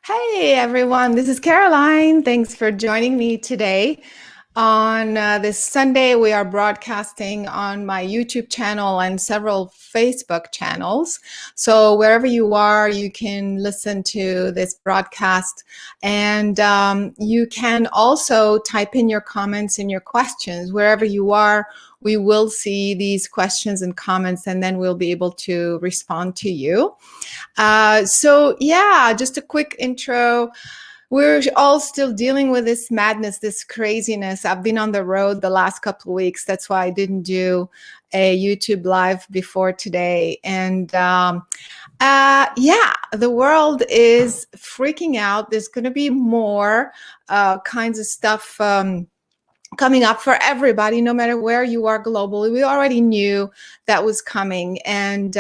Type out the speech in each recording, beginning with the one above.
Hey everyone, this is Caroline. Thanks for joining me today. On this Sunday, we are broadcasting on my YouTube channel and several Facebook channels. So wherever you are, you can listen to this broadcast. And you can also type in your comments and your questions. Wherever you are, we will see these questions and comments, and then we'll be able to respond to you. So yeah, just a quick intro. We're all still dealing with this madness, this craziness. I've been on the road the last couple of weeks. That's why I didn't do a YouTube live before today. And yeah, the world is freaking out. There's going to be more kinds of stuff coming up for everybody, no matter where you are globally. We already knew that was coming, and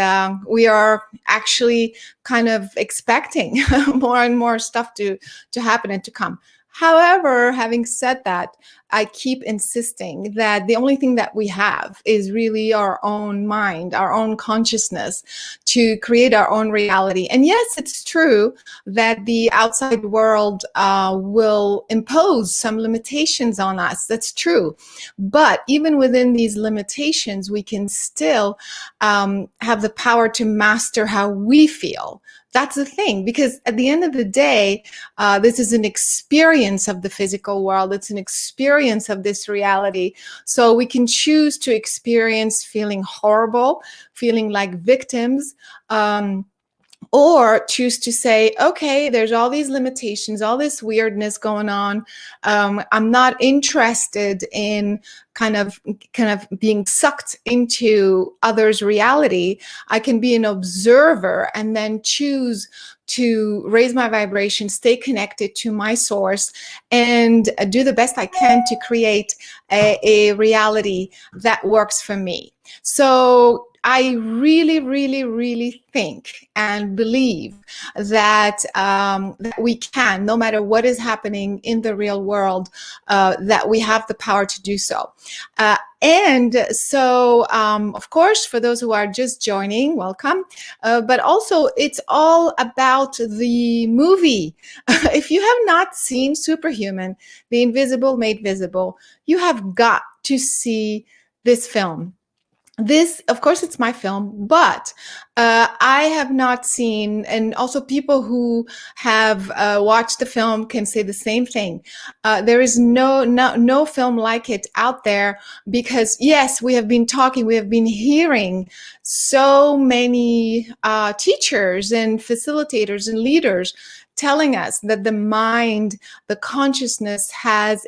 we are actually kind of expecting more and more stuff to happen and to come. However, having said that, I keep insisting that the only thing that we have is really our own mind, our own consciousness to create our own reality. And yes, it's true that the outside world will impose some limitations on us. That's true. But even within these limitations, we can still have the power to master how we feel. That's the thing, because at the end of the day, this is an experience of the physical world. It's an experience of this reality. So we can choose to experience feeling horrible, feeling like victims, or choose to say, okay, there's all these limitations, all this weirdness going on. I'm not interested in kind of being sucked into others' reality. I can be an observer and then choose to raise my vibration, stay connected to my source, and do the best I can to create a reality that works for me. So I really, really, really think and believe that that we can, no matter what is happening in the real world, that we have the power to do so. And so, of course, for those who are just joining, welcome. But also, it's all about the movie. If you have not seen Superhuman, The Invisible Made Visible, you have got to see this film. This, of course, it's my film, but I have not seen, and also people who have watched the film can say the same thing. There is no film like it out there, because yes, we have been talking, we have been hearing so many teachers and facilitators and leaders telling us that the mind, the consciousness has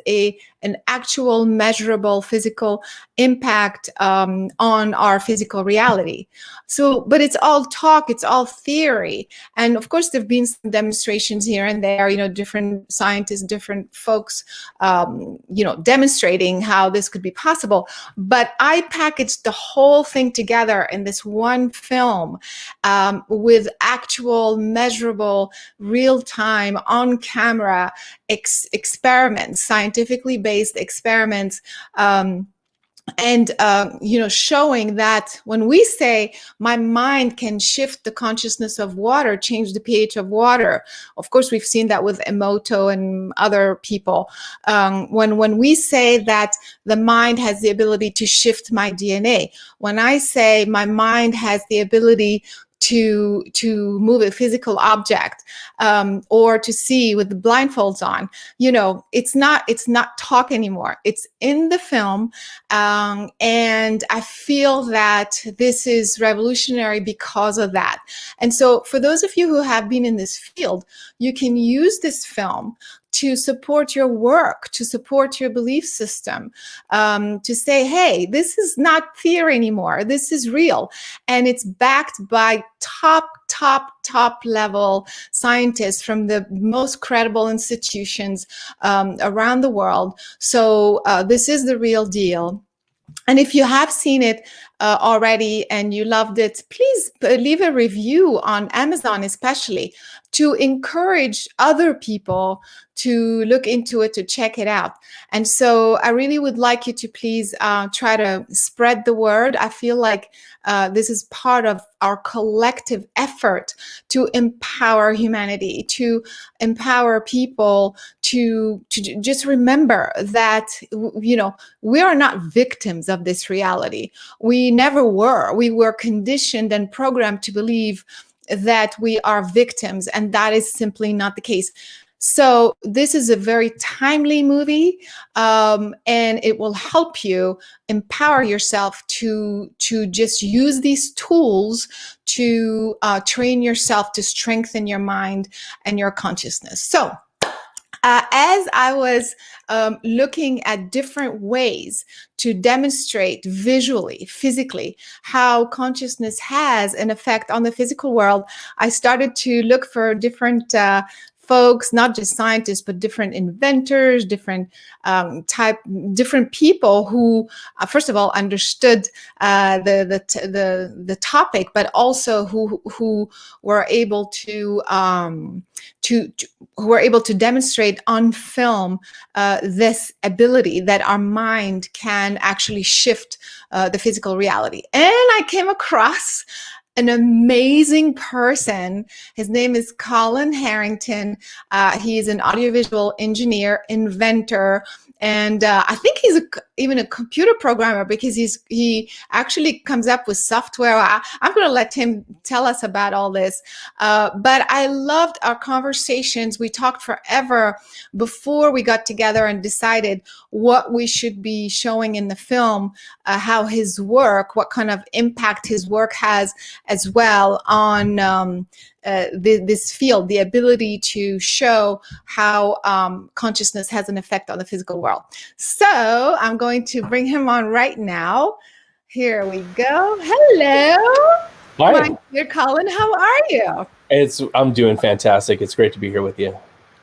an actual measurable physical impact on our physical reality. So, but it's all talk, it's all theory. And of course, there have been some demonstrations here and there, different scientists, different folks, demonstrating how this could be possible. But I packaged the whole thing together in this one film with actual measurable, real-time, on-camera experiments, scientifically based experiments, and showing that when we say my mind can shift the consciousness of water, change the pH of water. Of course, we've seen that with Emoto and other people. When we say that the mind has the ability to shift my DNA, when I say my mind has the ability to move a physical object, or to see with the blindfolds on, it's not talk anymore. It's in the film, and I feel that this is revolutionary because of that. And so, for those of you who have been in this field, you can use this film to support your work, to support your belief system, to say, hey, this is not theory anymore. This is real. And it's backed by top level scientists from the most credible institutions around the world. So this is the real deal. And if you have seen it, already and you loved it, please leave a review on Amazon, especially to encourage other people to look into it, to check it out. And so I really would like you to please try to spread the word. I feel like this is part of our collective effort to empower humanity, to empower people, to just remember that, you know, we are not victims of this reality. We never were. We were conditioned and programmed to believe that we are victims, and that is simply not the case. So this is a very timely movie, and it will help you empower yourself to just use these tools to train yourself to strengthen your mind and your consciousness. So as I was looking at different ways to demonstrate visually, physically, how consciousness has an effect on the physical world, I started to look for different folks, not just scientists, but different inventors, different different people who, first of all, understood the topic, but also who were able to who were able to demonstrate on film this ability that our mind can actually shift the physical reality. And I came across an amazing person. His name is Colin Harrington. He's an audiovisual engineer, inventor, and I think he's even a computer programmer, because he actually comes up with software. I'm going to let him tell us about all this. But I loved our conversations. We talked forever before we got together and decided what we should be showing in the film, how his work, what kind of impact his work has as well on this field, the ability to show how consciousness has an effect on the physical world. So I'm going to bring him on right now. Here we go. Hello. Hi. My dear Colin, how are you? I'm doing fantastic. It's great to be here with you.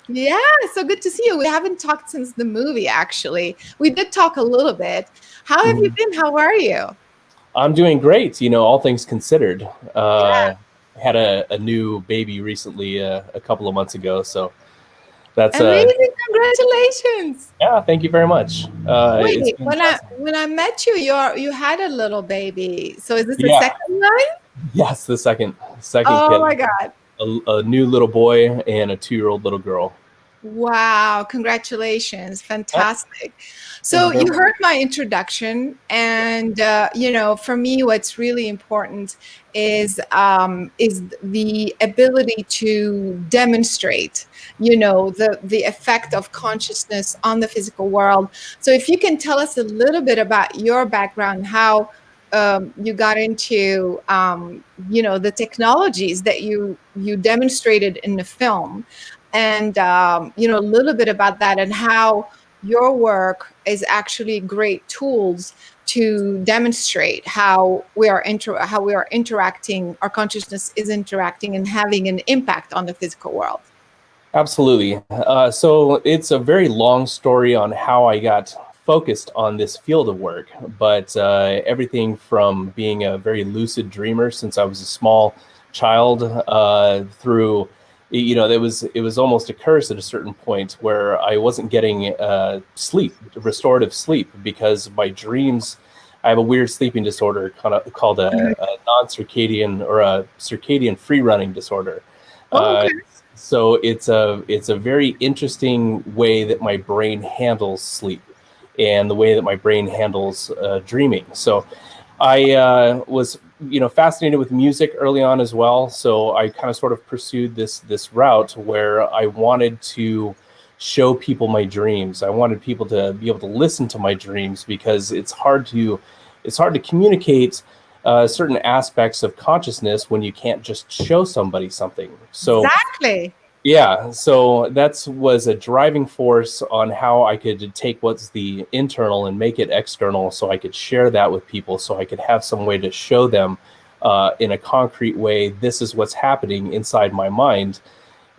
Yeah, so good to see you. We haven't talked since the movie, actually. We did talk a little bit. How have you been? How are you? I'm doing great. You know, all things considered. Had a new baby recently, a couple of months ago. So that's amazing. Congratulations. Yeah, thank you very much. Wait, when I met you, you had a little baby. So is this the second one? Yes, the second oh kid. My God. A new little boy and a 2-year-old little girl. Wow, congratulations. Fantastic. So you heard my introduction, and you know, for me, what's really important is the ability to demonstrate, you know, the effect of consciousness on the physical world. So if you can tell us a little bit about your background, how you got into you know, the technologies that you demonstrated in the film, and you know, a little bit about that, and how your work is actually great tools to demonstrate how we are interacting, our consciousness is interacting and having an impact on the physical world. Absolutely. So it's a very long story on how I got focused on this field of work, but everything from being a very lucid dreamer since I was a small child through, you know, it was almost a curse at a certain point where I wasn't getting sleep, restorative sleep, because my dreams, I have a weird sleeping disorder called a non-circadian, or a circadian free running disorder. Okay. So it's a very interesting way that my brain handles sleep, and the way that my brain handles dreaming. So I was, you know, fascinated with music early on as well. So I kind of sort of pursued this route where I wanted to show people my dreams. I wanted people to be able to listen to my dreams, because it's hard to communicate certain aspects of consciousness when you can't just show somebody something. So exactly. Yeah, so that was a driving force on how I could take what's the internal and make it external, so I could share that with people, so I could have some way to show them in a concrete way, this is what's happening inside my mind.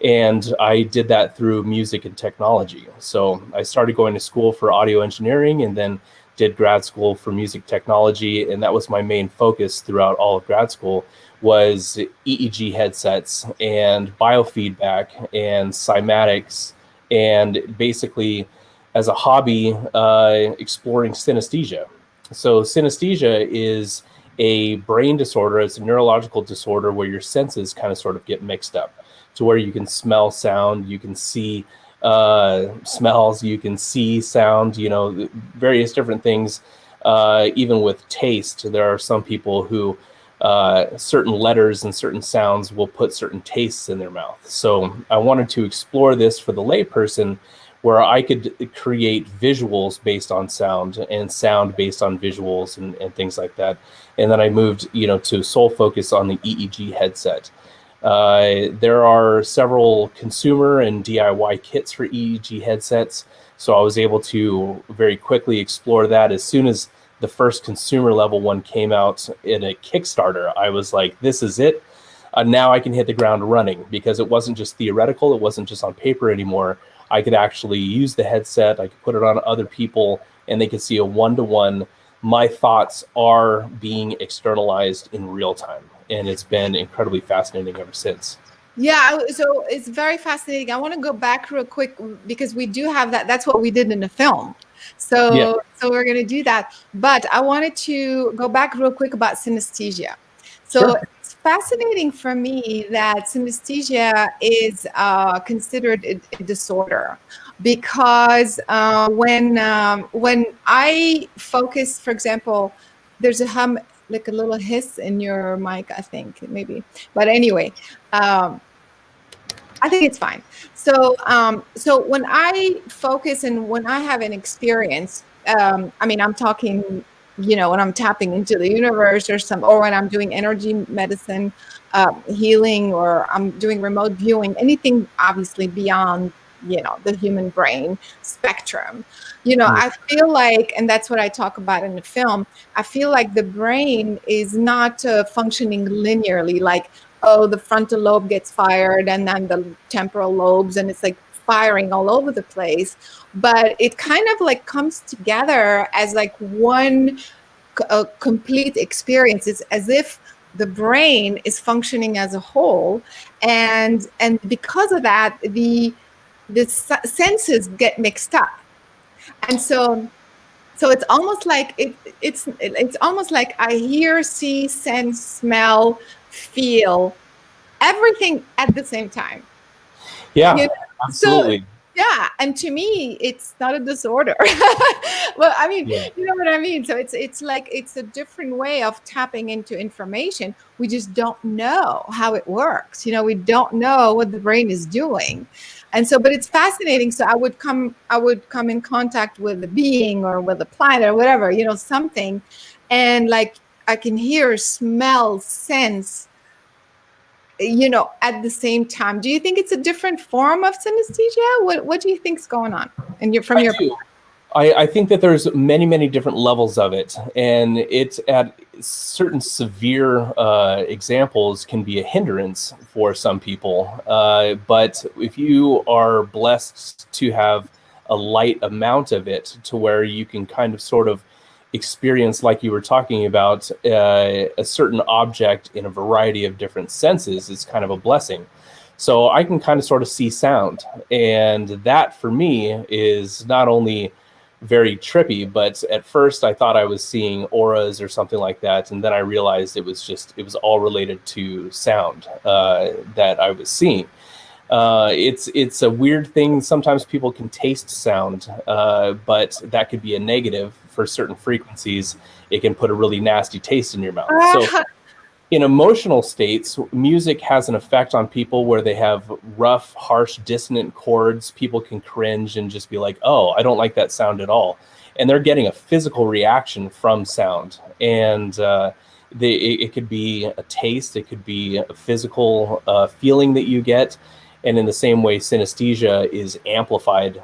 And I did that through music and technology. So I started going to school for audio engineering, and then did grad school for music technology, and that was my main focus throughout all of grad school, was EEG headsets and biofeedback and cymatics, and basically as a hobby, exploring synesthesia. So synesthesia is a brain disorder. It's a neurological disorder where your senses kind of sort of get mixed up to where you can smell sound, you can see smells, you can see sound, various different things. Even with taste, there are some people who certain letters and certain sounds will put certain tastes in their mouth. So I wanted to explore this for the layperson, where I could create visuals based on sound and sound based on visuals and things like that. And then I moved, to sole focus on the EEG headset. There are several consumer and DIY kits for EEG headsets. So I was able to very quickly explore that. As soon as the first consumer level one came out in a Kickstarter, I was like, this is it. Now I can hit the ground running, because it wasn't just theoretical. It wasn't just on paper anymore. I could actually use the headset. I could put it on other people and they could see a one-to-one. My thoughts are being externalized in real time. And it's been incredibly fascinating ever since. Yeah, so it's very fascinating. I want to go back real quick because we do have that. That's what we did in the film. So we're going to do that. But I wanted to go back real quick about synesthesia. So Sure. It's fascinating for me that synesthesia is considered a disorder, because when I focus, for example, there's a hum, like a little hiss in your mic, I think, maybe. But anyway, I think it's fine. So when I focus and when I have an experience, I'm talking, when I'm tapping into the universe or when I'm doing energy medicine, healing, or I'm doing remote viewing, anything obviously beyond, the human brain spectrum. I feel like, and that's what I talk about in the film, I feel like the brain is not functioning linearly, like, oh, the frontal lobe gets fired and then the temporal lobes, and it's like firing all over the place. But it kind of like comes together as like one complete experience. It's as if the brain is functioning as a whole, and because of that, the senses get mixed up. And so it's almost like it's almost like I hear, see, sense, smell, feel everything at the same time. Yeah, absolutely. So, yeah, and to me, it's not a disorder. Well, you know what I mean? So it's like it's a different way of tapping into information. We just don't know how it works. We don't know what the brain is doing. And so, but it's fascinating. So I would come in contact with a being or with a planet or whatever, something, and like I can hear, smell, sense, at the same time. Do you think it's a different form of synesthesia? What do you think's going on? And I think that there's many, many different levels of it, and it's at certain severe examples can be a hindrance for some people. But if you are blessed to have a light amount of it to where you can kind of sort of experience, like you were talking about, a certain object in a variety of different senses, is kind of a blessing. So I can kind of sort of see sound, and that for me is not only very trippy, but at first I thought I was seeing auras or something like that, and then I realized it was all related to sound that I was seeing. It's a weird thing. Sometimes people can taste sound, but that could be a negative for certain frequencies. It can put a really nasty taste in your mouth. So in emotional states, music has an effect on people where they have rough, harsh, dissonant chords. People can cringe and just be like, oh, I don't like that sound at all. And they're getting a physical reaction from sound. And it could be a taste, it could be a physical feeling that you get. And in the same way, synesthesia is amplified,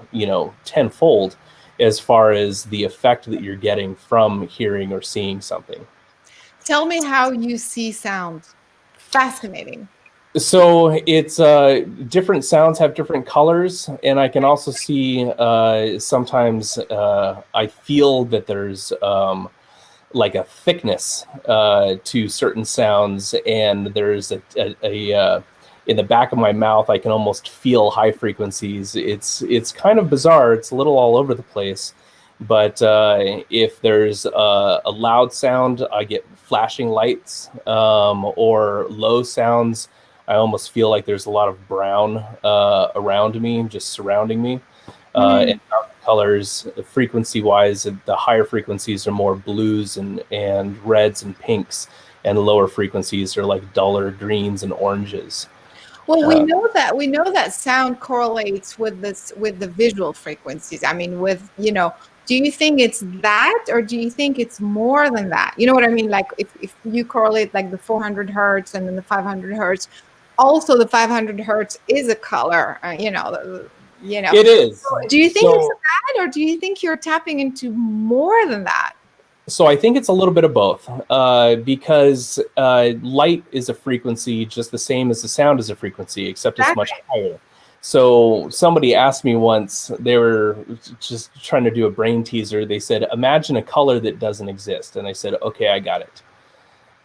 tenfold as far as the effect that you're getting from hearing or seeing something. Tell me how you see sound. Fascinating. So it's different sounds have different colors, and I can also see sometimes I feel that there's like a thickness to certain sounds, and there's a in the back of my mouth I can almost feel high frequencies. It's kind of bizarre. It's a little all over the place. But if there's a loud sound, I get flashing lights, or low sounds, I almost feel like there's a lot of brown around me, just surrounding me. And colors, frequency-wise, the higher frequencies are more blues and reds and pinks, and the lower frequencies are like duller greens and oranges. Well, we know that sound correlates with the visual frequencies. I mean, do you think it's that, or do you think it's more than that? You know what I mean? Like if you correlate like the 400 hertz and then the 500 hertz, also the 500 hertz is a color, It is. So do you think it's that, or do you think you're tapping into more than that? So I think it's a little bit of both, because light is a frequency just the same as the sound is a frequency, except it's much higher. So somebody asked me once, they were just trying to do a brain teaser. They said, imagine a color that doesn't exist. And I said, okay, I got it.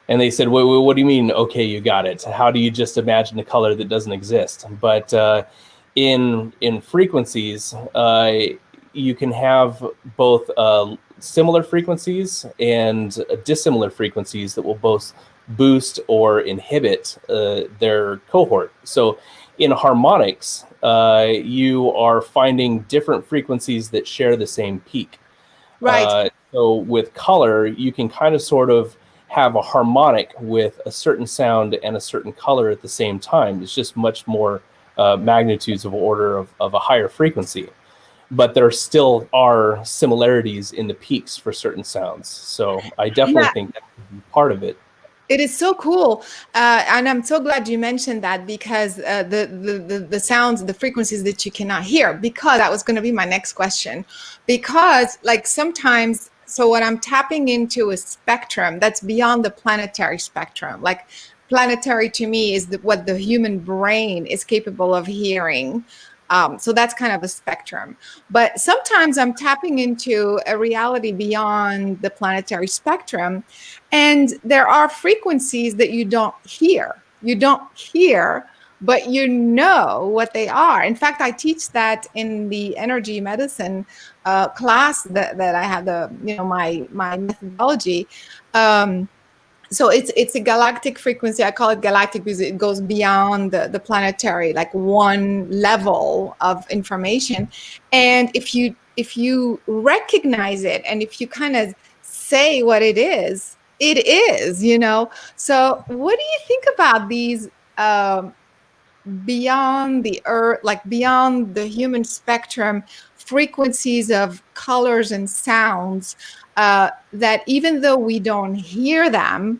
And they said, wait, what do you mean, okay, you got it? How do you just imagine a color that doesn't exist? But in frequencies, you can have both similar frequencies and dissimilar frequencies that will both boost or inhibit their cohort. So in harmonics, you are finding different frequencies that share the same peak. Right. So with color, you can kind of sort of have a harmonic with a certain sound and a certain color at the same time. It's just much more magnitudes of order of a higher frequency. But there still are similarities in the peaks for certain sounds. So I definitely think that could be part of it. It is so cool, and I'm so glad you mentioned that, because the sounds, the frequencies that you cannot hear, because that was going to be my next question. Because like sometimes, so what I'm tapping into is spectrum that's beyond the planetary spectrum. Like planetary to me is what the human brain is capable of hearing. So that's kind of a spectrum. But sometimes I'm tapping into a reality beyond the planetary spectrum, and there are frequencies that you don't hear. You don't hear, but you know what they are. In fact, I teach that in the energy medicine class that I have, my methodology. So it's a galactic frequency. I call it galactic because it goes beyond the planetary, like one level of information. And if you recognize it, and if you kind of say what it is, So what do you think about these beyond the earth, like beyond the human spectrum, frequencies of colors and sounds, that even though we don't hear them,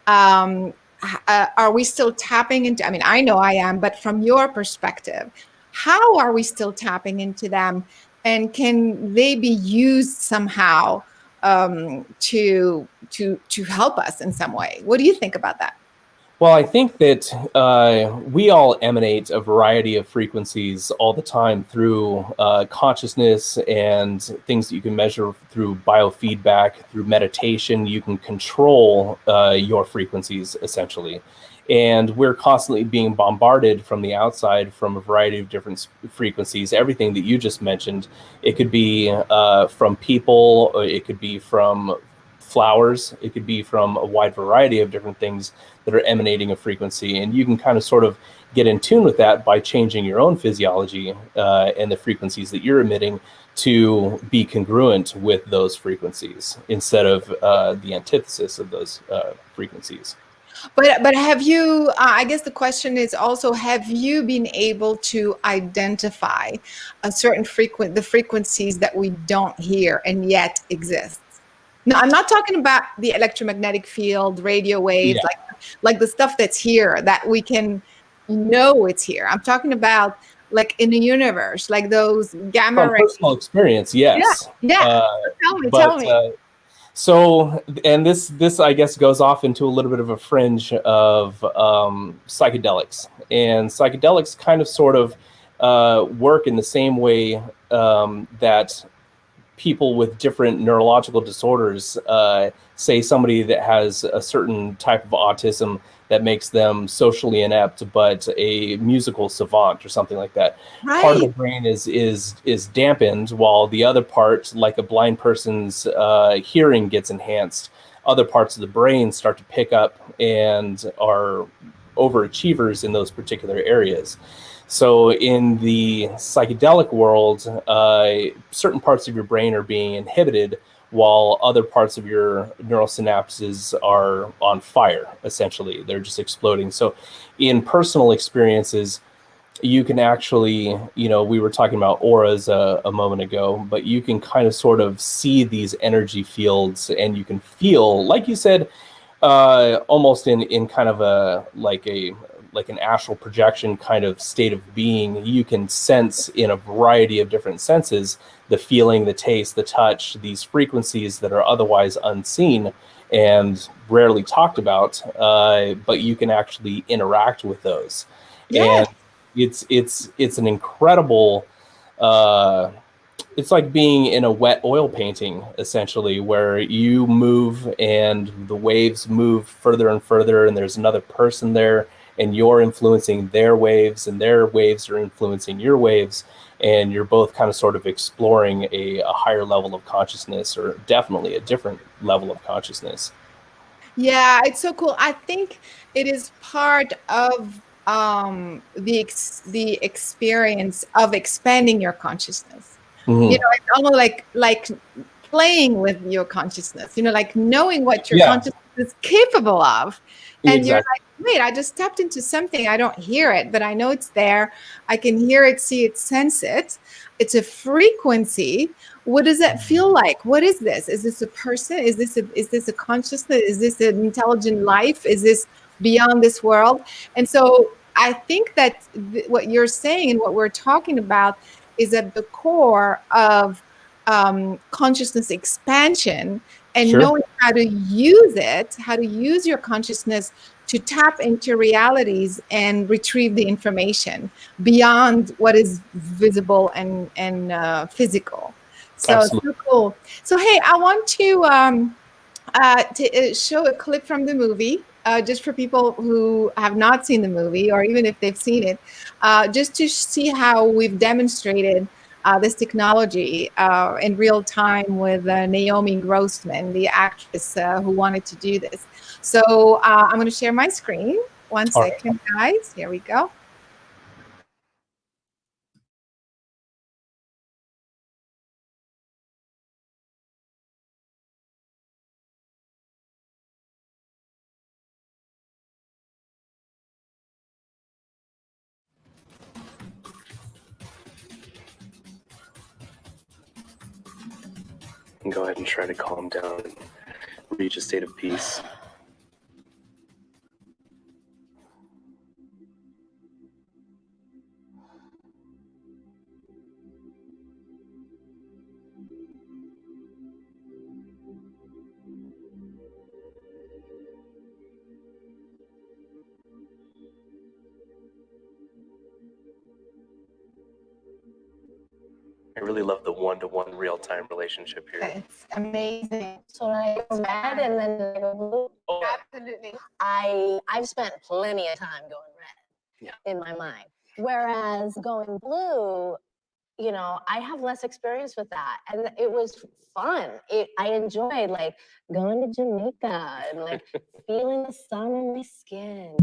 are we still tapping into? I mean, I know I am, but from your perspective, how are we still tapping into them, and can they be used somehow to help us in some way? What do you think about that? Well, I think that we all emanate a variety of frequencies all the time through consciousness and things that you can measure through biofeedback, through meditation. You can control your frequencies, essentially. And we're constantly being bombarded from the outside from a variety of different frequencies. Everything that you just mentioned, it could be from people, or it could be from flowers, it could be from a wide variety of different things that are emanating a frequency, and you can kind of sort of get in tune with that by changing your own physiology and the frequencies that you're emitting to be congruent with those frequencies instead of the antithesis of those frequencies. But have you, I guess the question is also, have you been able to identify a certain the frequencies that we don't hear and yet exist? No, I'm not talking about the electromagnetic field, radio waves, like the stuff that's here that we can know it's here. I'm talking about like in the universe, like those gamma rays. Personal experience, yes. Yeah. Tell me. So, and this I guess goes off into a little bit of a fringe of psychedelics, and psychedelics kind of sort of work in the same way that people with different neurological disorders, say somebody that has a certain type of autism that makes them socially inept, but a musical savant or something like that. Part of the Right. brain is dampened, while the other part, like a blind person's hearing, gets enhanced. Other parts of the brain start to pick up and are overachievers in those particular areas. So in the psychedelic world, certain parts of your brain are being inhibited while other parts of your neural synapses are on fire, essentially. They're just exploding. So in personal experiences, you can actually, we were talking about auras a moment ago, but you can kind of sort of see these energy fields, and you can feel, like you said, almost in kind of like an astral projection kind of state of being. You can sense in a variety of different senses the feeling, the taste, the touch, these frequencies that are otherwise unseen and rarely talked about, but you can actually interact with those. And Yes. it's an incredible, it's like being in a wet oil painting, essentially, where you move and the waves move further and further, and there's another person there, and you're influencing their waves, and their waves are influencing your waves, and you're both kind of sort of exploring a higher level of consciousness, or definitely a different level of consciousness. Yeah, it's so cool. I think it is part of the experience of expanding your consciousness. Mhm. It's almost like playing with your consciousness. Like knowing what your Yeah, consciousness is capable of, and you're exactly. like, wait, I just tapped into something. I don't hear it, but I know it's there. I can hear it, see it, sense it. It's a frequency. What does that feel like? What is this? Is this a person? Is this a consciousness? Is this an intelligent life? Is this beyond this world? And so I think that what you're saying and what we're talking about is at the core of consciousness expansion, and Sure. knowing how to use it, how to use your consciousness to tap into realities and retrieve the information beyond what is visible and physical. So it's Absolutely. so cool. So hey, I want to show a clip from the movie, just for people who have not seen the movie, or even if they've seen it, just to see how we've demonstrated this technology in real time with Naomi Grossman, the actress who wanted to do this. So I'm going to share my screen. One All right. second, guys. Here we go. And go ahead and try to calm down and reach a state of peace. I really love the one-to-one real-time relationship here. It's amazing. So I go red and then I go blue. Oh, Absolutely. I've spent plenty of time going red in my mind. Whereas going blue, I have less experience with that. And it was fun. I enjoyed like going to Jamaica and like feeling the sun on my skin.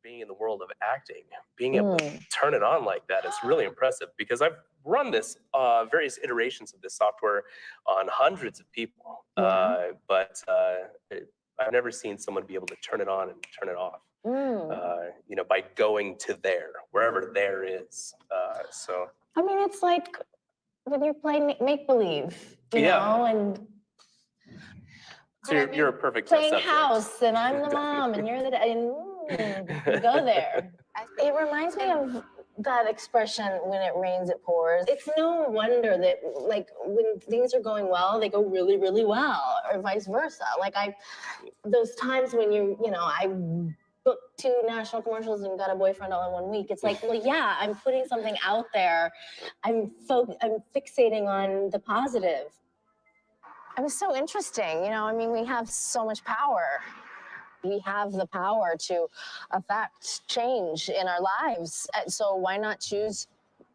being in the world of acting, being able to turn it on like that is really impressive, because I've run this various iterations of this software on hundreds of people, but I've never seen someone be able to turn it on and turn it off. You know, by going to there, wherever there is. So I mean, it's like when you play make believe, you know, and so you're a perfect test playing subject. house, and I'm the mom, and you're the dad, and you go there. It reminds me of that expression, when it rains, it pours. It's no wonder that, like, when things are going well, they go really, really well, or vice versa. Like, those times when you know, I booked 2 national commercials and got a boyfriend all in 1 week. It's like, well, yeah, I'm putting something out there. I'm fixating on the positive. It was so interesting, you know. I mean, we have so much power. We have the power to affect change in our lives. So why not choose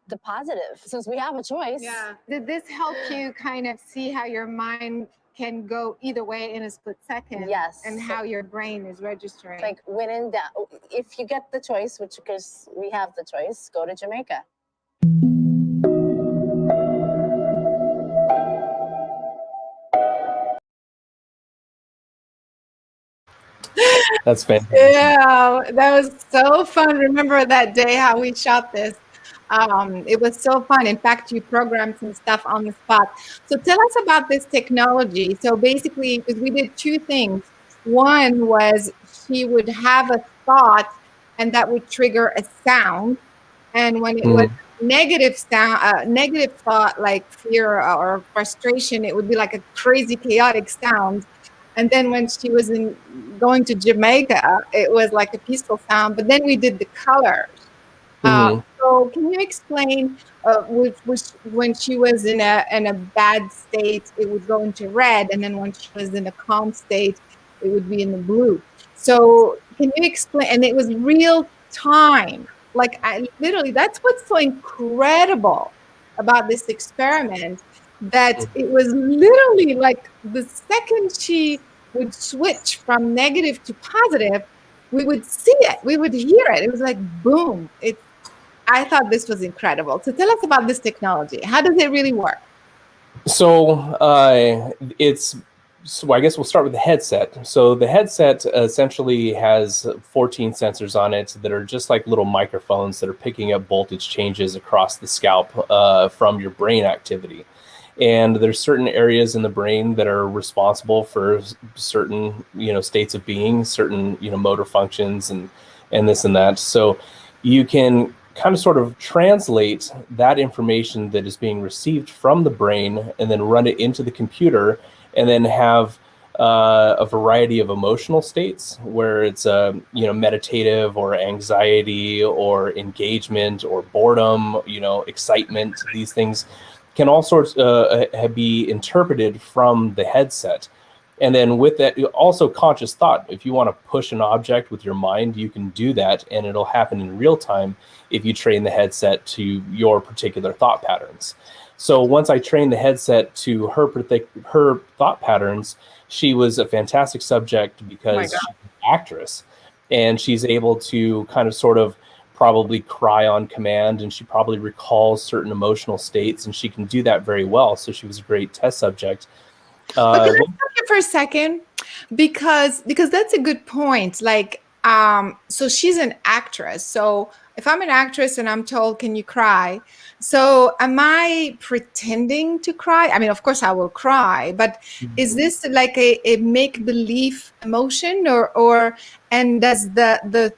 the positive, since we have a choice? Yeah. Did this help you kind of see how your mind can go either way in a split second? Yes. And how your brain is registering? Like, when in doubt, if you get the choice, which, because we have the choice, go to Jamaica. That's fantastic. Yeah, that was so fun. Remember that day how we shot this? It was so fun. In fact, you programmed some stuff on the spot. So tell us about this technology. So basically, because we did 2 things. One was she would have a thought, and that would trigger a sound. And when it was negative sound, negative thought, like fear or frustration, it would be like a crazy, chaotic sound. And then when she was going to Jamaica, it was like a peaceful sound. But then we did the colors. So can you explain, when she was in a bad state, it would go into red, and then when she was in a calm state, it would be in the blue. So can you explain? And it was real time. Like, literally, that's what's so incredible about this experiment, that it was literally like the second she would switch from negative to positive, we would see it, we would hear it. It was like, boom. I thought this was incredible. So tell us about this technology. How does it really work? So so I guess we'll start with the headset. So the headset essentially has 14 sensors on it that are just like little microphones that are picking up voltage changes across the scalp from your brain activity. And there's certain areas in the brain that are responsible for certain, you know, states of being, certain, you know, motor functions and this and that. So you can kind of sort of translate that information that is being received from the brain and then run it into the computer, and then have a variety of emotional states where it's you know, meditative or anxiety or engagement or boredom, you know, excitement. These things can all sorts be interpreted from the headset. And then with that, also conscious thought. If you want to push an object with your mind, you can do that, and it'll happen in real time if you train the headset to your particular thought patterns. So once I trained the headset to her thought patterns, she was a fantastic subject because she's an actress, and she's able to kind of sort of probably cry on command, and she probably recalls certain emotional states, and she can do that very well. So she was a great test subject. But can I stop you for a second? Because that's a good point. Like, so she's an actress. So if I'm an actress and I'm told, can you cry? So am I pretending to cry? I mean, of course I will cry, but is this like a make-believe emotion, and does the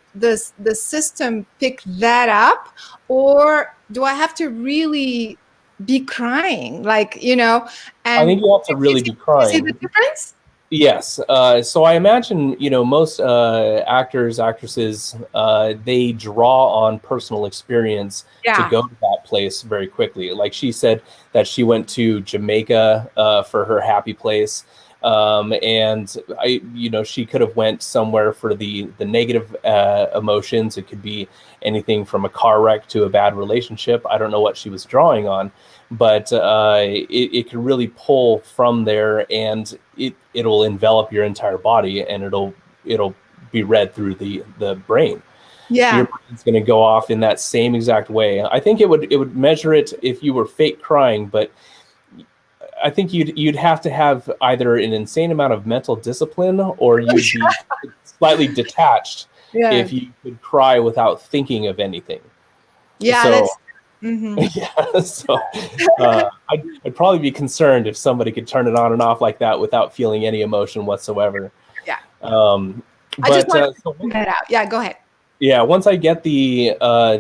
system pick that up, or do I have to really be crying? Like, you know, and I think you have to really be crying. See the difference? Yes. So I imagine, you know, most actors, actresses, they draw on personal experience to go to that place very quickly. Like she said that she went to Jamaica for her happy place. And you know, she could have went somewhere for the negative emotions. It could be anything from a car wreck to a bad relationship. I don't know what she was drawing on, but it can really pull from there, and it'll envelop your entire body, and it'll be read through the brain. Yeah. your brain's going to go off in that same exact way. I think it would measure it if you were fake crying, but I think you'd have to have either an insane amount of mental discipline, or you'd be slightly detached Yeah. if you could cry without thinking of anything. Yeah. So, That's. Mm-hmm. yeah. So I'd probably be concerned if somebody could turn it on and off like that without feeling any emotion whatsoever. Yeah. But I just want to point that out. Yeah. Go ahead. yeah, once I get the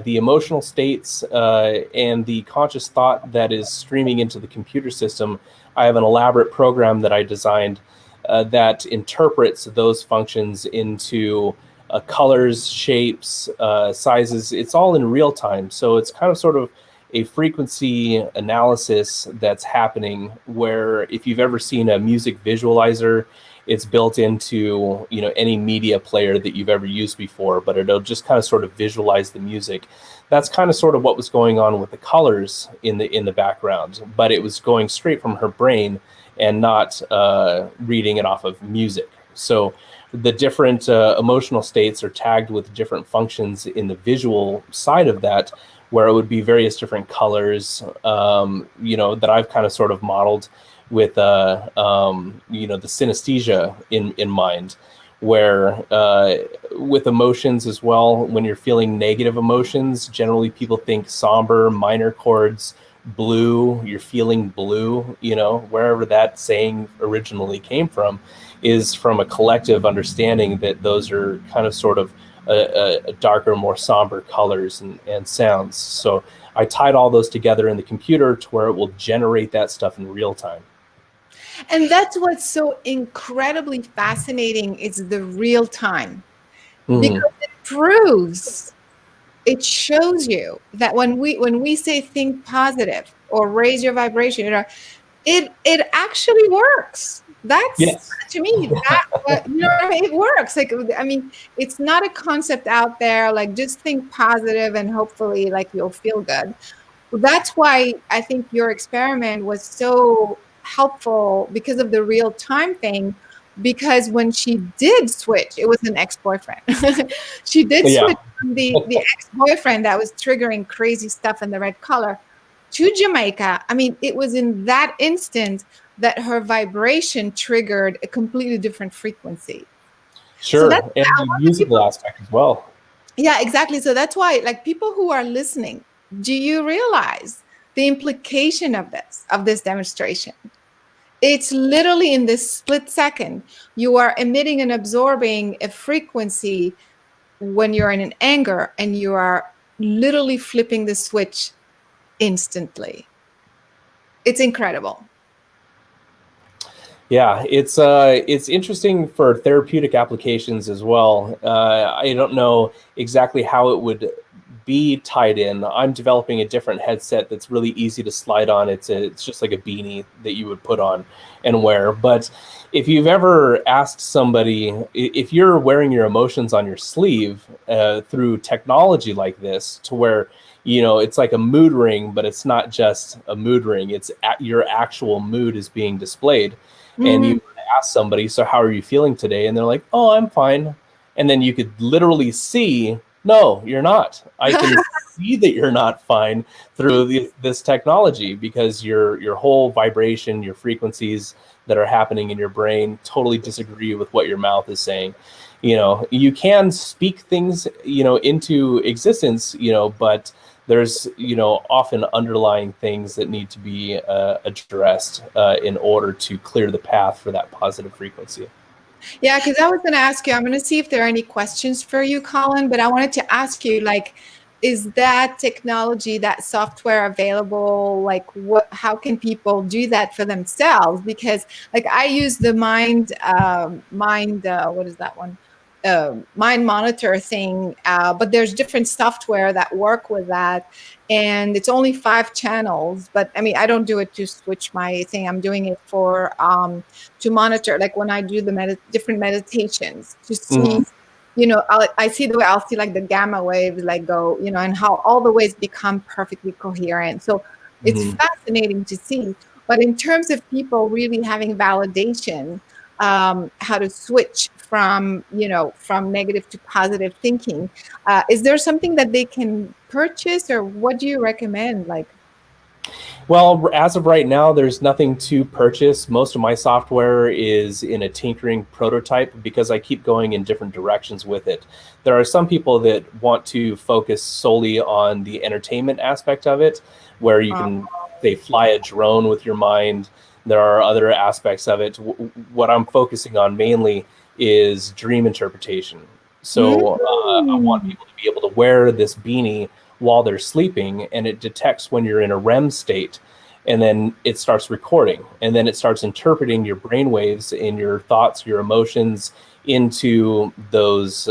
emotional states and the conscious thought that is streaming into the computer system, I have an elaborate program that I designed that interprets those functions into colors, shapes, sizes. It's all in real time, so it's kind of sort of a frequency analysis that's happening, where if you've ever seen a music visualizer, it's built into, you know, any media player that you've ever used before, but it'll just kind of sort of visualize the music. That's kind of sort of what was going on with the colors in the background, but it was going straight from her brain and not reading it off of music. So the different emotional states are tagged with different functions in the visual side of that, where it would be various different colors, you know, that I've kind of sort of modeled with you know, the synesthesia in mind, where with emotions as well, when you're feeling negative emotions, generally people think somber, minor chords, blue, you're feeling blue, you know, wherever that saying originally came from is from a collective understanding that those are kind of sort of a darker, more somber colors and sounds. So I tied all those together in the computer to where it will generate that stuff in real time. And that's what's so incredibly fascinating, is the real time. Because it proves, it shows you that when we say think positive or raise your vibration, you know, it actually works. That's, yes, to me, that, you know, it works. Like, I mean, it's not a concept out there like just think positive and hopefully like you'll feel good. That's why I think your experiment was so helpful, because of the real time thing. Because when she did switch, it was an ex-boyfriend. She did switch from the ex-boyfriend that was triggering crazy stuff in the red color to Jamaica. I mean, it was in that instant that her vibration triggered a completely different frequency. Sure, So and the musical aspect as well. Yeah, exactly. So that's why, like, people who are listening, do you realize the implication of this demonstration? It's literally in this split second, you are emitting and absorbing a frequency when you're in an anger, and you are literally flipping the switch instantly. It's incredible. Yeah, it's interesting for therapeutic applications as well. I don't know exactly how it would be tied in. I'm developing a different headset that's really easy to slide on. It's just like a beanie that you would put on and wear. But if you've ever asked somebody, if you're wearing your emotions on your sleeve through technology like this, to where, you know, it's like a mood ring, but it's not just a mood ring. It's your actual mood is being displayed. And you ask somebody, so how are you feeling today? And they're like, oh, I'm fine. And then you could literally see, no, you're not. I can see that you're not fine through this technology, because your whole vibration, your frequencies that are happening in your brain totally disagree with what your mouth is saying. You know, you can speak things, you know, into existence, you know, but there's, you know, often underlying things that need to be addressed in order to clear the path for that positive frequency. Yeah, because I was going to ask you, I'm going to see if there are any questions for you, Colin, but I wanted to ask you, like, is that technology, that software available? Like, how can people do that for themselves? Because, like, I use the what is that one? Mind monitor thing, but there's different software that work with that, and it's only 5 channels. But I mean, I don't do it to switch my thing. I'm doing it for to monitor, like when I do the different meditations, to see, you know, I see the way I'll see like the gamma waves like go, you know, and how all the waves become perfectly coherent. So it's fascinating to see. But in terms of people really having validation, how to switch from, from negative to positive thinking. Is there something that they can purchase, or what do you recommend? Like, Well, as of right now, there's nothing to purchase. Most of my software is in a tinkering prototype because I keep going in different directions with it. There are some people that want to focus solely on the entertainment aspect of it, where you can, say, fly a drone with your mind. There are other aspects of it. What I'm focusing on mainly is dream interpretation. So I want people to be able to wear this beanie while they're sleeping, and it detects when you're in a REM state, and then it starts recording, and then it starts interpreting your brain waves and your thoughts, your emotions into those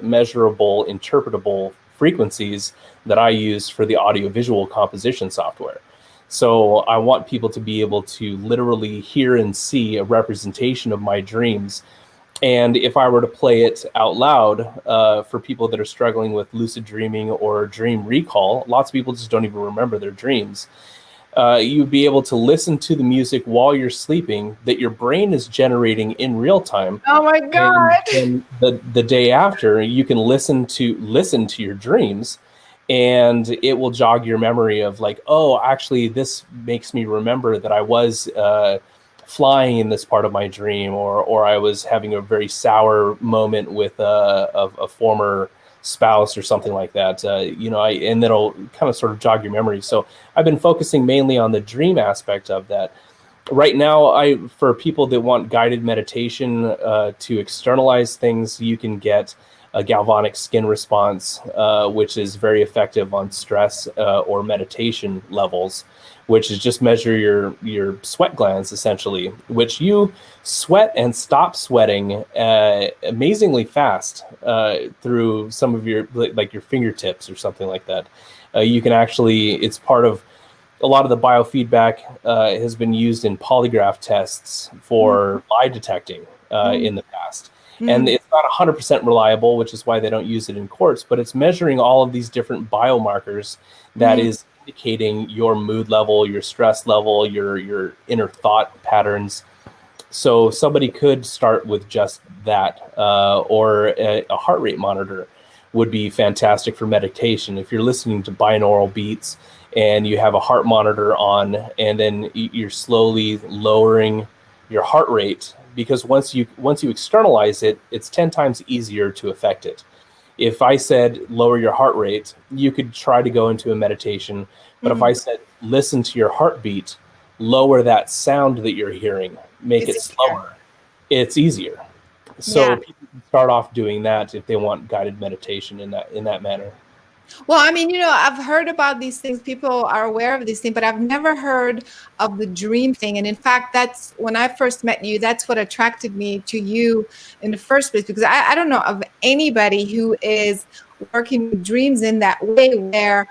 measurable, interpretable frequencies that I use for the audiovisual composition software. So I want people to be able to literally hear and see a representation of my dreams. And if I were to play it out loud for people that are struggling with lucid dreaming or dream recall, lots of people just don't even remember their dreams. You'd be able to listen to the music while you're sleeping that your brain is generating in real time. oh my God. And the day after, you can listen to your dreams, and it will jog your memory of like, oh, actually, this makes me remember that I was flying in this part of my dream, or I was having a very sour moment with a former spouse or something like that. And that'll kind of sort of jog your memory. So I've been focusing mainly on the dream aspect of that. Right now, for people that want guided meditation to externalize things, you can get a galvanic skin response, which is very effective on stress or meditation levels, which is just measure your sweat glands, essentially, which you sweat and stop sweating amazingly fast through some of your, like your fingertips or something like that. You can actually, it's part of, a lot of the biofeedback has been used in polygraph tests for lie detecting in the past. And it's not 100% reliable, which is why they don't use it in courts, but it's measuring all of these different biomarkers that is indicating your mood level, your stress level, your inner thought patterns. So somebody could start with just that, or a heart rate monitor would be fantastic for meditation. If you're listening to binaural beats and you have a heart monitor on, and then you're slowly lowering your heart rate, because once you externalize it, it's 10 times easier to affect it. If I said lower your heart rate, you could try to go into a meditation. But if I said listen to your heartbeat, lower that sound that you're hearing, make it slower, it's easier. So people can start off doing that if they want guided meditation in that manner. Well, I mean, I've heard about these things. People are aware of these things, but I've never heard of the dream thing. And in fact, that's when I first met you, that's what attracted me to you in the first place, because I don't know of anybody who is working with dreams in that way, where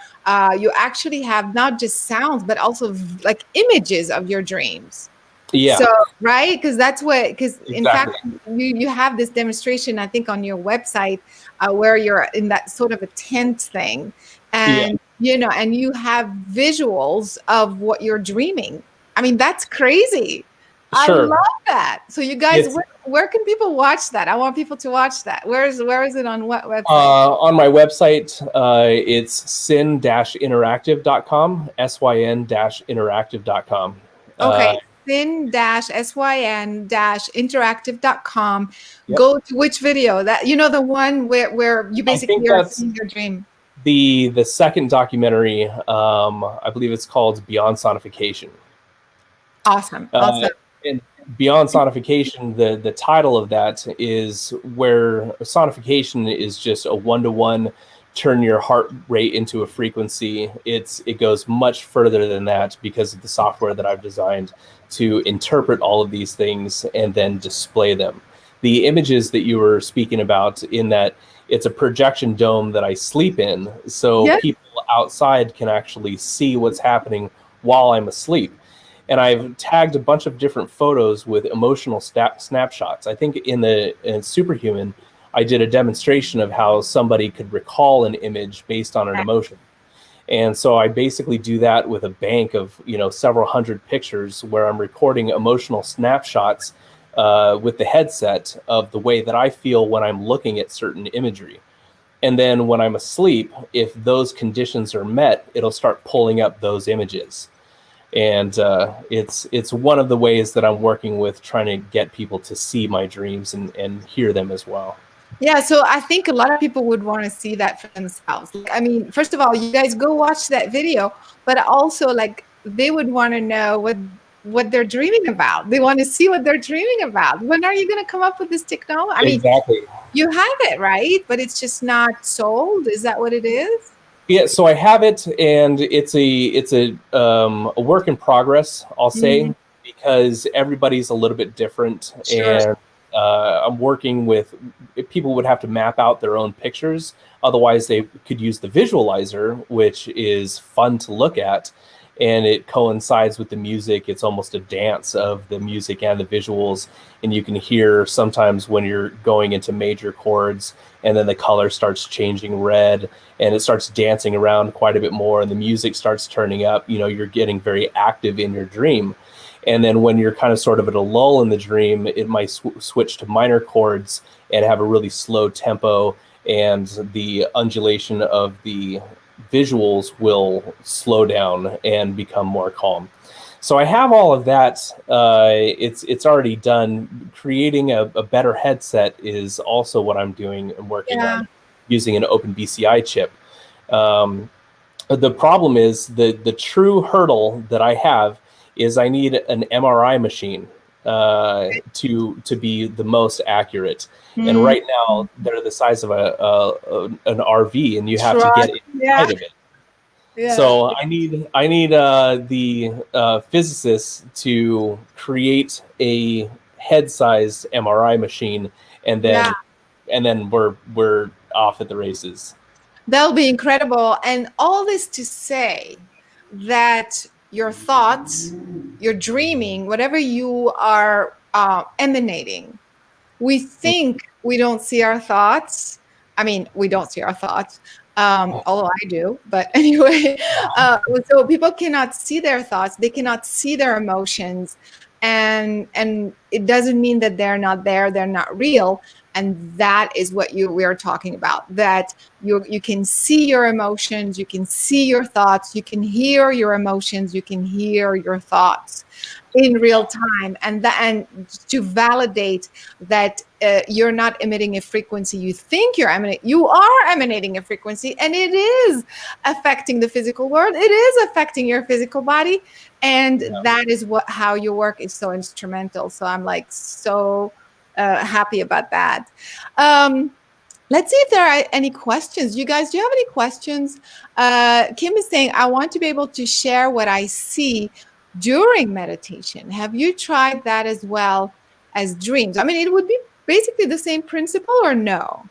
you actually have not just sounds, but also like images of your dreams. Yeah. So, right? Because in fact, you have this demonstration, I think, on your website where you're in that sort of a tent thing, and, and you have visuals of what you're dreaming. I mean, that's crazy. Sure. I love that. So you guys, where can people watch that? I want people to watch that. Where is it on what website? On my website, it's syn-interactive.com, syn-interactive.com. Okay. syn-syn-interactive.com. Go to which video? That the one where you basically are seeing your dream. The second documentary, I believe it's called Beyond Sonification. Awesome. And Beyond Sonification, the title of that is where sonification is just a one-to-one turn your heart rate into a frequency. It goes much further than that because of the software that I've designed to interpret all of these things and then display them. The images that you were speaking about, in that it's a projection dome that I sleep in, so people outside can actually see what's happening while I'm asleep. And I've tagged a bunch of different photos with emotional snapshots. I think in Superhuman, I did a demonstration of how somebody could recall an image based on an emotion. And so I basically do that with a bank of, several hundred pictures where I'm recording emotional snapshots with the headset of the way that I feel when I'm looking at certain imagery. And then when I'm asleep, if those conditions are met, it'll start pulling up those images. And it's one of the ways that I'm working with trying to get people to see my dreams and hear them as well. Yeah, so I think a lot of people would want to see that for themselves. Like, I mean, first of all, you guys go watch that video, but also like they would want to know what they're dreaming about. They want to see what they're dreaming about. When are you going to come up with this technology? I mean, Exactly. you have it, right? But it's just not sold. Is that what it is? Yeah, so I have it, and it's a work in progress, I'll say, because everybody's a little bit different, Sure. and I'm working with people would have to map out their own pictures. Otherwise, they could use the visualizer, which is fun to look at, and it coincides with the music. It's almost a dance of the music and the visuals, and you can hear sometimes when you're going into major chords, and then the color starts changing red, and it starts dancing around quite a bit more, and the music starts turning up. You know, you're getting very active in your dream. And then when you're kind of sort of at a lull in the dream, it might switch to minor chords and have a really slow tempo, and the undulation of the visuals will slow down and become more calm. So I have all of that. It's already done. Creating a better headset is also what I'm doing and working on, using an OpenBCI chip. The problem is the true hurdle that I have is I need an MRI machine to be the most accurate. And right now they're the size of an RV, and you have to get inside of it. Yeah. So I need the physicists to create a head-sized MRI machine, and then we're off at the races. That'll be incredible. And all this to say that your thoughts, your dreaming, whatever you are emanating, we think we don't see our thoughts. I mean, we don't see our thoughts, although I do. But anyway, so people cannot see their thoughts. They cannot see their emotions. And it doesn't mean that they're not there. They're not real. And that is what we are talking about, that you can see your emotions, you can see your thoughts, you can hear your emotions, you can hear your thoughts in real time. And to validate that you're not emitting a frequency you think you're emanating. You are emanating a frequency, and it is affecting the physical world. It is affecting your physical body. And that is how your work is so instrumental. So I'm like so happy about that. Let's see if there are any questions. You guys, do you have any questions? Kim is saying, I want to be able to share what I see during meditation. Have you tried that as well as dreams? I mean, it would be basically the same principle, or no?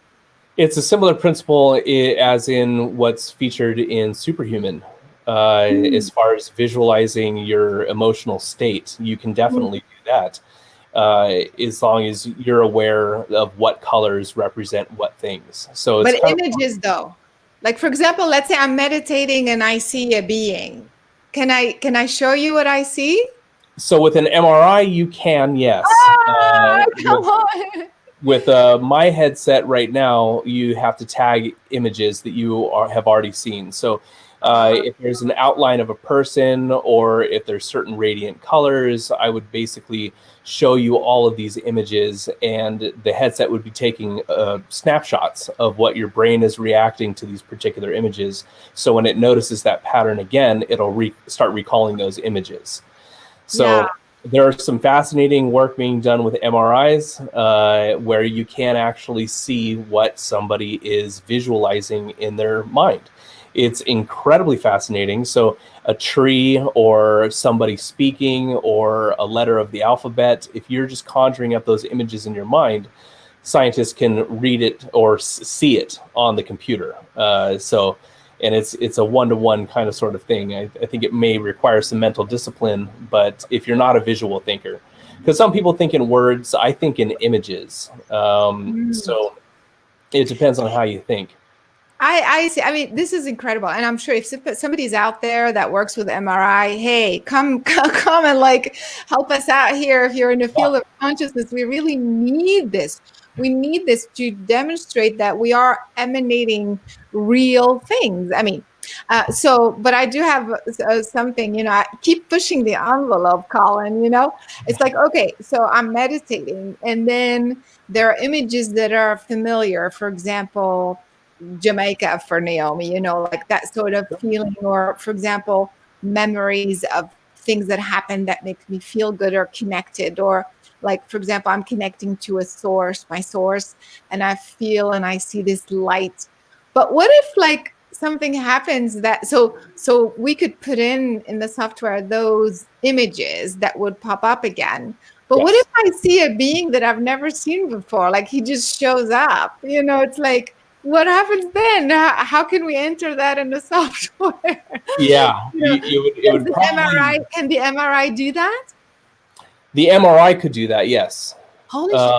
It's a similar principle as in what's featured in Superhuman. As far as visualizing your emotional state, you can definitely do that. As long as you're aware of what colors represent what things. So it's but images though, like for example, let's say I'm meditating and I see a being. Can I show you what I see? So with an MRI, you can, yes. Come on. With my headset right now, you have to tag images that you have already seen. So if there's an outline of a person, or if there's certain radiant colors, I would basically show you all of these images, and the headset would be taking snapshots of what your brain is reacting to these particular images. So when it notices that pattern again, it'll start recalling those images. So there are some fascinating work being done with MRIs where you can actually see what somebody is visualizing in their mind. It's incredibly fascinating. So a tree, or somebody speaking, or a letter of the alphabet, if you're just conjuring up those images in your mind, scientists can read it or see it on the computer. And it's a one-to-one kind of sort of thing. I think it may require some mental discipline, but if you're not a visual thinker, because some people think in words, I think in images. So it depends on how you think. I see. I mean, this is incredible, and I'm sure if somebody's out there that works with MRI, hey, come come and like help us out here. If you're in the field of consciousness, we really need this. We need this to demonstrate that we are emanating real things. I mean, but I do have something. You know, I keep pushing the envelope, Colin. You know, it's like, okay, so I'm meditating, and then there are images that are familiar. For example, Jamaica for Naomi, you know, like that sort of feeling, or for example, memories of things that happened that make me feel good or connected, or like, for example, I'm connecting to a source, my source, and I feel and I see this light. But what if like something happens that, so we could put in the software those images that would pop up again. But what if I see a being that I've never seen before? Like he just shows up, you know, it's like, what happens then? How can we enter that in the software? Yeah, it would probably... Can the MRI do that? The MRI could do that, yes. Holy shit.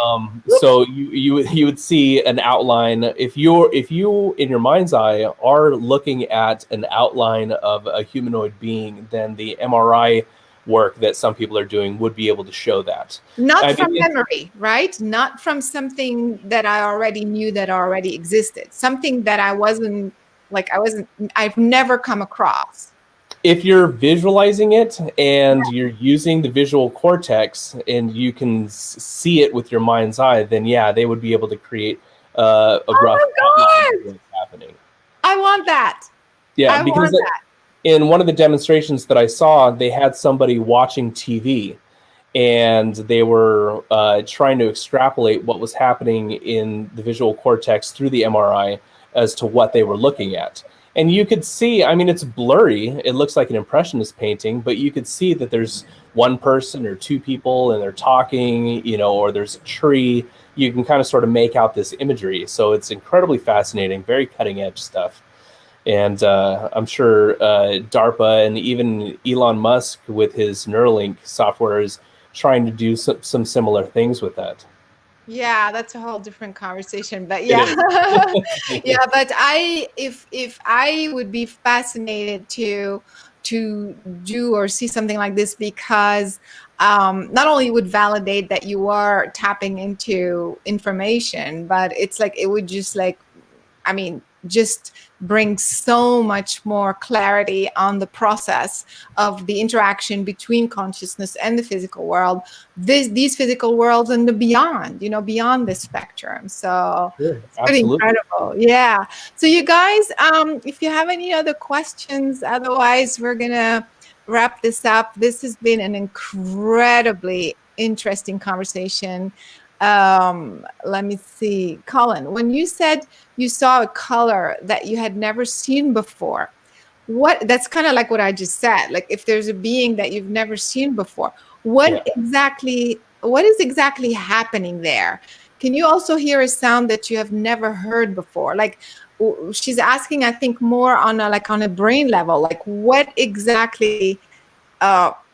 So you would see an outline. If you in your mind's eye are looking at an outline of a humanoid being, then the MRI work that some people are doing would be able to show that. Not from memory, right? Not from something that I already knew that already existed. Something that I've never come across. If you're visualizing it and you're using the visual cortex and you can see it with your mind's eye, then yeah, they would be able to create a rough outline of what's happening. I want that. Yeah, because in one of the demonstrations that I saw, they had somebody watching TV and they were trying to extrapolate what was happening in the visual cortex through the MRI as to what they were looking at. And you could see, I mean, it's blurry. It looks like an impressionist painting, but you could see that there's one person or two people and they're talking, you know, or there's a tree. You can kind of sort of make out this imagery. So it's incredibly fascinating, very cutting edge stuff. And I'm sure DARPA and even Elon Musk with his Neuralink software is trying to do some similar things with that. Yeah, that's a whole different conversation, but yeah. Yeah, but if I would be fascinated to do or see something like this, because not only would validate that you are tapping into information, but it's like it would just like, I mean, just bring so much more clarity on the process of the interaction between consciousness and the physical world, these physical worlds and the beyond, you know, beyond the spectrum. So it's pretty incredible. Yeah. So you guys, if you have any other questions, otherwise we're gonna wrap this up. This has been an incredibly interesting conversation. Let me see, Colin, when you said you saw a color that you had never seen before, that's kind of like what I just said. Like if there's a being that you've never seen before, what is exactly happening there? Can you also hear a sound that you have never heard before? Like she's asking, I think more on a brain level, like what exactly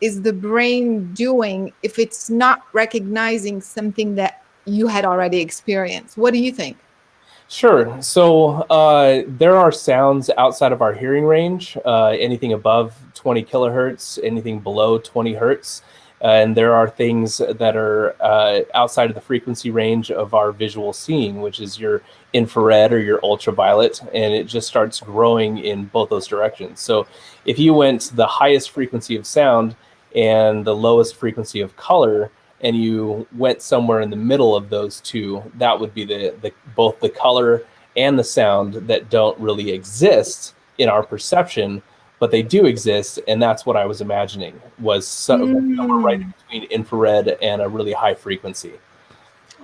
is the brain doing if it's not recognizing something that you had already experienced? What do you think? Sure. So there are sounds outside of our hearing range, anything above 20 kilohertz, anything below 20 hertz. And there are things that are outside of the frequency range of our visual seeing, which is your infrared or your ultraviolet, and it just starts growing in both those directions. So if you went the highest frequency of sound and the lowest frequency of color, and you went somewhere in the middle of those two, that would be the both the color and the sound that don't really exist in our perception, but they do exist, and that's what I was imagining, was somewhere right in between infrared and a really high frequency.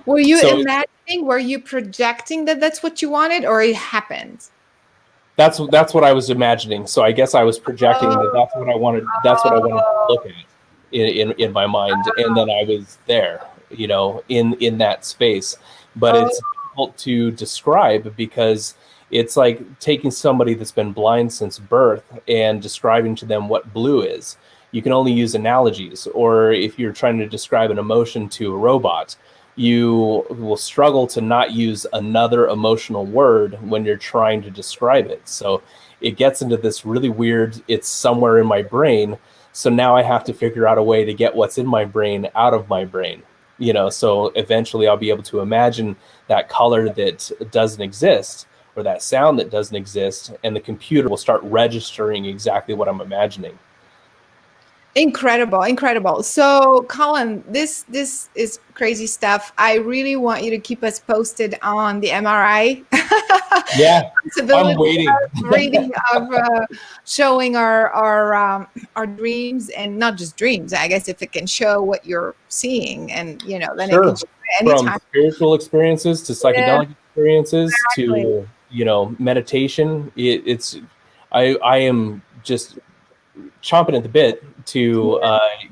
Were you imagining, were you projecting that that's what you wanted, or it happened? That's what I was imagining. So I guess I was projecting that that's what I wanted. That's what I wanted to look at in my mind, and then I was there, you know, in that space. But it's difficult to describe because it's like taking somebody that's been blind since birth and describing to them what blue is. You can only use analogies, or if you're trying to describe an emotion to a robot, you will struggle to not use another emotional word when you're trying to describe it. So it gets into this really weird, it's somewhere in my brain. So now I have to figure out a way to get what's in my brain out of my brain. So eventually I'll be able to imagine that color that doesn't exist, or that sound that doesn't exist, and the computer will start registering exactly what I'm imagining. Incredible, incredible. So, Colin, this is crazy stuff. I really want you to keep us posted on the MRI. Yeah, I'm waiting. Reading of showing our dreams, and not just dreams. I guess if it can show what you're seeing, and then it can show anytime. From spiritual experiences to psychedelic experiences exactly. to meditation. I am just chomping at the bit to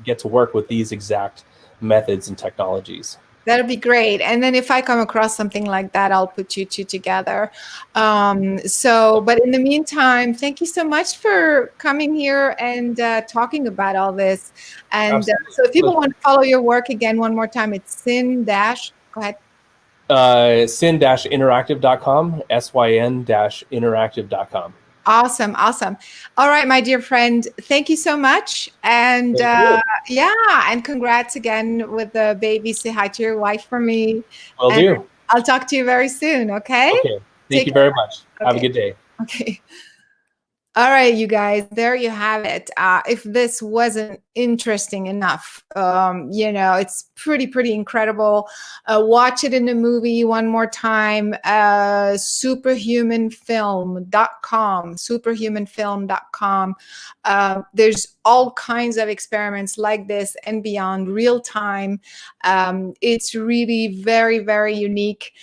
get to work with these exact methods and technologies. That'll be great. And then if I come across something like that, I'll put you two together. But in the meantime, thank you so much for coming here and talking about all this. And so if people want to follow your work again, one more time, it's go ahead. Syn-interactive.com, syn-interactive.com. Awesome. All right, my dear friend, thank you so much. And and congrats again with the baby. Say hi to your wife for me. Will do. I'll talk to you very soon, okay? Okay. Thank you very much. Okay. Have a good day. Okay. All right, you guys, there you have it. If this wasn't interesting enough, it's pretty incredible. Watch it in the movie one more time. Superhumanfilm.com, superhumanfilm.com. There's all kinds of experiments like this and beyond, real time. It's really very, very unique.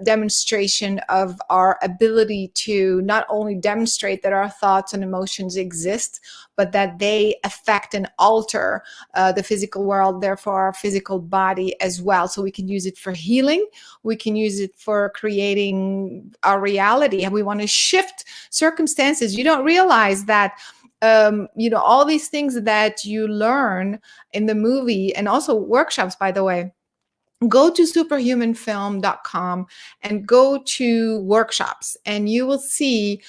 Demonstration of our ability to not only demonstrate that our thoughts and emotions exist, but that they affect and alter the physical world, therefore our physical body as well. So we can use it for healing. We can use it for creating our reality. And we want to shift circumstances. You don't realize that all these things that you learn in the movie, and also workshops, by the way. Go to superhumanfilm.com and go to workshops, and you will see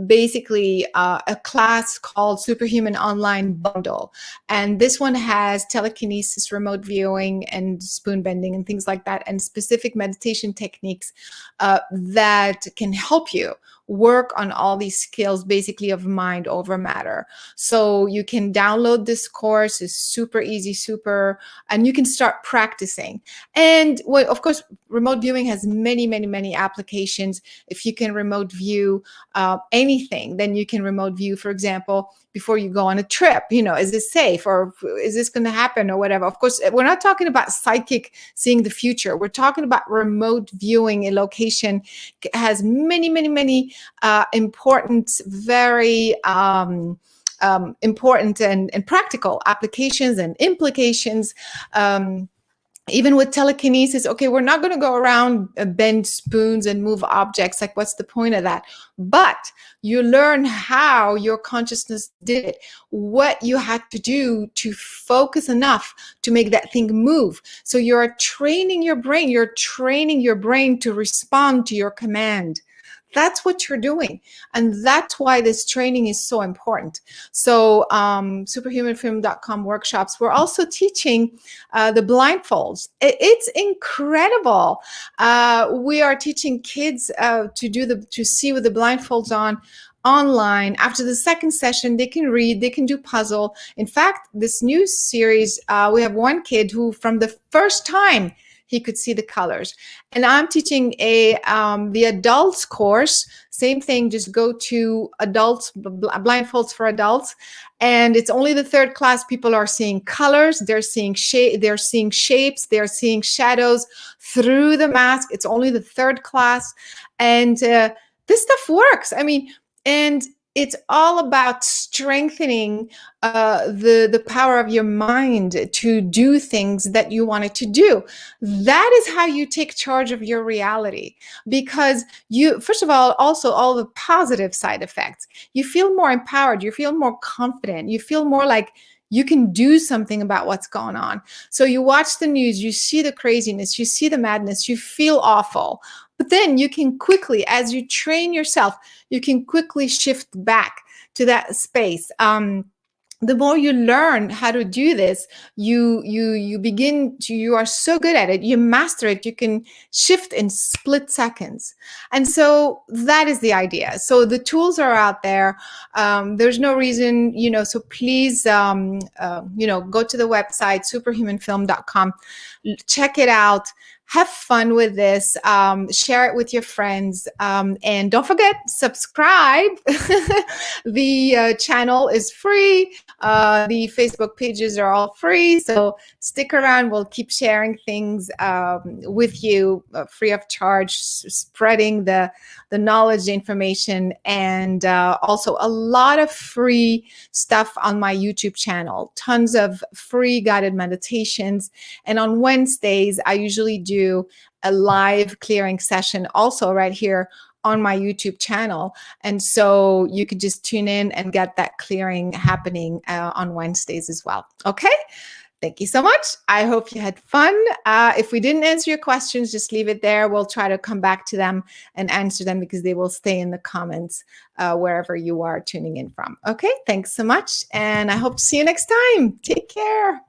basically a class called Superhuman Online Bundle. And this one has telekinesis, remote viewing, and spoon bending and things like that, and specific meditation techniques that can help you work on all these skills, basically of mind over matter. So you can download this course. It's super easy, and you can start practicing. And of course, remote viewing has many applications. If you can remote view anything, then you can remote view, for example, before you go on a trip, is this safe, or is this going to happen, or whatever. Of course, we're not talking about psychic seeing the future. We're talking about remote viewing. A location has many important, very important and practical applications and implications. Even with telekinesis, okay, we're not going to go around bend spoons and move objects. Like, what's the point of that? But you learn how your consciousness did it, what you had to do to focus enough to make that thing move. So you're training your brain. You're training your brain to respond to your command. That's what you're doing. And that's why this training is so important. So superhumanfilm.com workshops. We're also teaching the blindfolds. It's incredible. We are teaching kids to see with the blindfolds on online. After the second session, they can read, they can do puzzle. In fact, this new series, we have one kid who, from the first time, he could see the colors. And I'm teaching the adults course. Same thing, just go to adults, blindfolds for adults. And it's only the third class. People are seeing colors, they're seeing they're seeing shapes, they're seeing shadows through the mask. It's only the third class. And this stuff works. I mean, and it's all about strengthening the power of your mind to do things that you wanted to do. That is how you take charge of your reality, because you, first of all, also all the positive side effects. You feel more empowered. You feel more confident. You feel more like you can do something about what's going on. So you watch the news, you see the craziness, you see the madness, you feel awful. But then you can quickly, as you train yourself, you can quickly shift back to that space. The more you learn how to do this, you begin to, you are so good at it, you master it, you can shift in split seconds. And so that is the idea. So the tools are out there. There's no reason, so please, go to the website, superhumanfilm.com, check it out. Have fun with this. Share it with your friends. And don't forget, subscribe. The channel is free. The Facebook pages are all free. So stick around. We'll keep sharing things with you free of charge, spreading the knowledge, the information, and also a lot of free stuff on my YouTube channel. Tons of free guided meditations. And on Wednesdays, I usually do a live clearing session also right here on my YouTube channel. And so you could just tune in and get that clearing happening on Wednesdays as well. Okay. Thank you so much. I hope you had fun. If we didn't answer your questions, just leave it there. We'll try to come back to them and answer them because they will stay in the comments wherever you are tuning in from. Okay. Thanks so much. And I hope to see you next time. Take care.